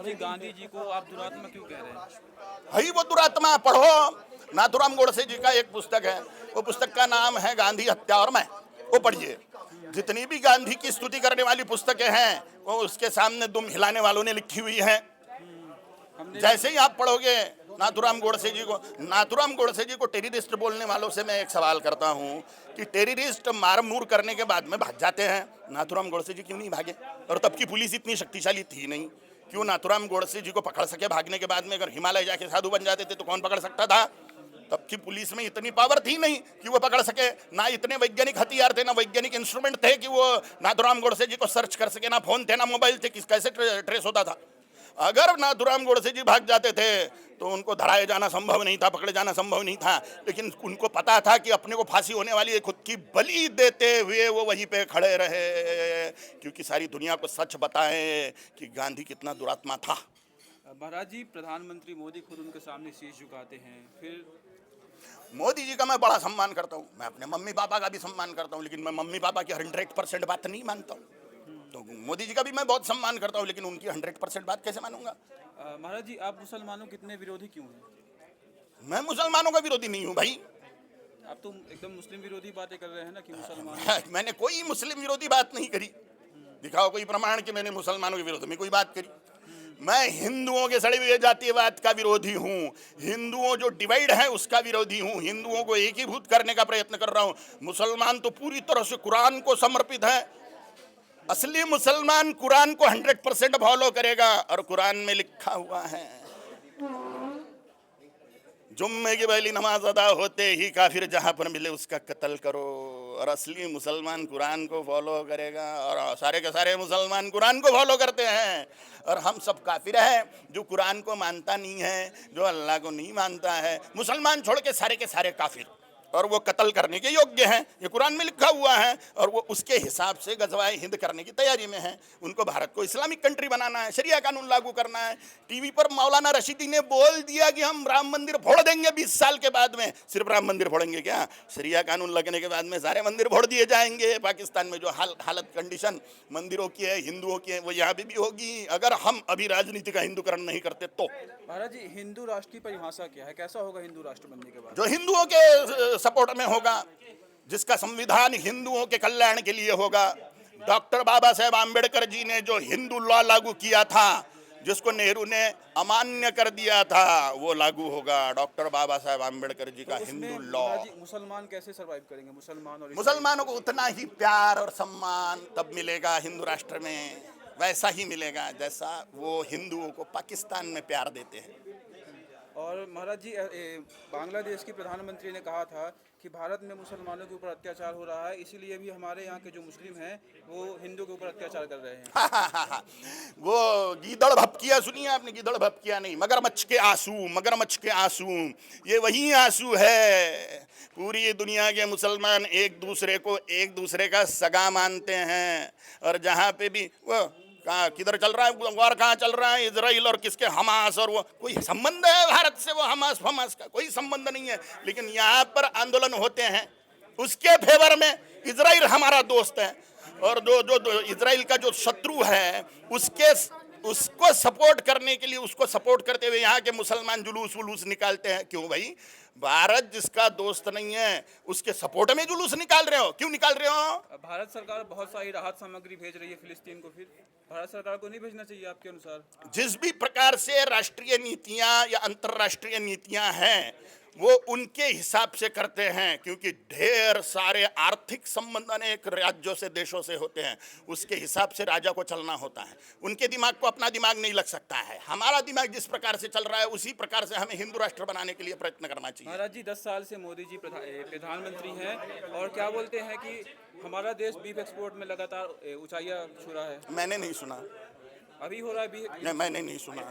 जी, गांधी जी को आप दुरात्मा क्यों कह रहे हैं? भाई वो दुरात्मा पढ़ो। नाथुराम गोडसे जी का एक पुस्तक है, वो पुस्तक का नाम है गांधी हत्या और मैं, वो पढ़िए। जितनी भी गांधी की स्तुति करने वाली पुस्तकें हैं वो उसके सामने दुम हिलाने वालों ने लिखी हुई हैं। हमने जैसे ही आप पढ़ोगे नाथुराम गोडसे जी को टेररिस्ट बोलने वालों से मैं एक सवाल करता हूं कि टेररिस्ट मार-मूर करने के बाद में भाग जाते हैं, नाथुराम गोडसे जी क्यों नहीं भागे? और तब की पुलिस इतनी शक्तिशाली थी नहीं, क्यों नाथुराम गोडसे जी को पकड़ सके भागने के बाद में? अगर हिमालय जाके साधु बन जाते थे तो कौन पकड़ सकता था? तब की पुलिस में इतनी पावर थी नहीं कि वो पकड़ सके, ना इतने वैज्ञानिक हथियार थे, ना वैज्ञानिक इंस्ट्रूमेंट थे कि वो नाथुराम गोडसे जी को सर्च कर सके, ना फोन थे, ना मोबाइल थे, कैसे ट्रेस होता था? अगर नाथुराम गोडसे जी भाग जाते थे तो उनको धराए जाना संभव नहीं था, पकड़े जाना संभव नहीं था। लेकिन उनको पता था कि अपने को फांसी होने वाली है, खुद की बलि देते हुए वो वहीं पे खड़े रहे, क्योंकि सारी दुनिया को सच बताएं कि गांधी कितना दुरात्मा था। महाराज जी, प्रधानमंत्री मोदी खुद उनके सामने शीश झुकाते हैं, फिर मोदी जी का मैं बड़ा सम्मान करता हूँ, मैं अपने मम्मी पापा का भी सम्मान करता हूँ, लेकिन मैं मम्मी पापा की 100% बात नहीं मानता हूँ। तो मोदी जी का भी मैं बहुत सम्मान करता हूँ, लेकिन उनकी 100% बात कैसे मानूंगा? महाराज जी, आप मुसलमानों के इतने विरोधी क्यों हैं? मैं मुसलमानों का विरोधी नहीं हूँ भाई। आप तो एकदम मुस्लिम विरोधी बातें कर रहे हैं ना कि मुसलमान। मैंने कोई मुस्लिम विरोधी बात नहीं करी। दिखाओ कोई प्रमाण कि मैंने मुसलमानों के विरोध में कोई बात करी। मैं हिंदुओं के सड़े हुए जातीयवाद का विरोधी हूँ, हिंदुओं जो डिवाइड है उसका विरोधी हूँ, हिंदुओं को एकीभूत करने का प्रयत्न कर रहा हूँ। मुसलमान तो पूरी तरह से कुरान को समर्पित है। असली मुसलमान कुरान को 100% फॉलो करेगा, और कुरान में लिखा हुआ है जुम्मे की पहली नमाज अदा होते ही काफिर जहां पर मिले उसका कत्ल करो। और असली मुसलमान कुरान को फॉलो करेगा, और सारे के सारे मुसलमान कुरान को फॉलो करते हैं। और हम सब काफिर हैं जो कुरान को मानता नहीं है, जो अल्लाह को नहीं मानता है। मुसलमान छोड़ के सारे काफिर, और वो कत्ल करने के योग्य हैं, ये कुरान में लिखा हुआ है। और वो उसके हिसाब से गज़वाए हिंद करने की तैयारी में है। उनको भारत को इस्लामिक कंट्री बनाना है, शरिया कानून लागू करना है। टीवी पर मौलाना रशीदी ने बोल दिया कि हम राम मंदिर फोड़ देंगे 20 साल के बाद में। सिर्फ राम मंदिर फोड़ेंगे क्या? शरिया कानून लगने के बाद में सारे मंदिर फोड़ दिए जाएंगे। पाकिस्तान में जो हालत कंडीशन मंदिरों की है, हिंदुओं की है, वो यहाँ भी होगी अगर हम अभी राजनीति का हिंदूकरण नहीं करते तो। महाराज जी, हिंदू राष्ट्र की परिभाषा क्या है? कैसा होगा हिंदू राष्ट्र बनने के बाद? जो हिंदुओं के सपोर्ट में होगा, जिसका संविधान हिंदुओं के कल्याण के लिए होगा। डॉक्टर बाबा साहेब आम्बेडकर जी ने जो हिंदू लॉ लागू किया था, जिसको नेहरू ने अमान्य कर दिया था, वो लागू होगा। डॉक्टर बाबा साहेब आम्बेडकर जी का हिंदू लॉ। मुसलमान कैसे सरवाइव करेंगे? मुसलमान और मुसलमानों को उतना ही प्यार और सम्मान तब मिलेगा हिंदू राष्ट्र में, वैसा ही मिलेगा जैसा वो हिंदुओं को पाकिस्तान में प्यार देते हैं। और महाराज जी, बांग्लादेश के प्रधानमंत्री ने कहा था कि भारत में मुसलमानों के ऊपर अत्याचार हो रहा है, इसीलिए भी हमारे यहाँ के जो मुस्लिम हैं वो हिंदू के ऊपर अत्याचार कर रहे हैं। वो गीदड़ भपकिया सुनिए आपने? गीदड़ भपकिया नहीं, मगरमच्छ के आंसू, मगरमच्छ के आंसू, ये वही आंसू है। पूरी दुनिया के मुसलमान एक दूसरे का सगा मानते हैं। और जहाँ पे भी वो कहाँ किधर चल रहा है वार, कहाँ चल रहा है? इजराइल और किसके, हमास, और वो कोई संबंध है भारत से? वो हमास का कोई संबंध नहीं है। लेकिन यहाँ पर आंदोलन होते हैं उसके फेवर में। इजराइल हमारा दोस्त है, और जो इजराइल का जो शत्रु है उसको सपोर्ट करने के लिए, उसको सपोर्ट करते हुए यहाँ के मुसलमान जुलूस वुलूस निकालते हैं। क्यों भाई? भारत जिसका दोस्त नहीं है उसके सपोर्ट में जुलूस निकाल रहे हो, क्यों निकाल रहे हो? भारत सरकार बहुत सारी राहत सामग्री भेज रही है फिलिस्तीन को, फिर भारत सरकार को नहीं भेजना चाहिए आपके अनुसार? जिस भी प्रकार से राष्ट्रीय नीतियां या अंतर्राष्ट्रीय नीतियां हैं वो उनके हिसाब से करते हैं, क्योंकि ढेर सारे आर्थिक संबंध अनेक राज्यों से, देशों से होते हैं। उसके हिसाब से राजा को चलना होता है। उनके दिमाग को अपना दिमाग नहीं लग सकता है। हमारा दिमाग जिस प्रकार से चल रहा है उसी प्रकार से हमें हिंदू राष्ट्र बनाने के लिए प्रयत्न करना चाहिए। महाराज जी, 10 साल से मोदी जी प्रधानमंत्री हैं, और क्या बोलते हैं कि हमारा देश बीफ एक्सपोर्ट में लगातार ऊंचाइयां छू रहा है। मैंने नहीं सुना। अभी हो रहा है मैंने नहीं सुना।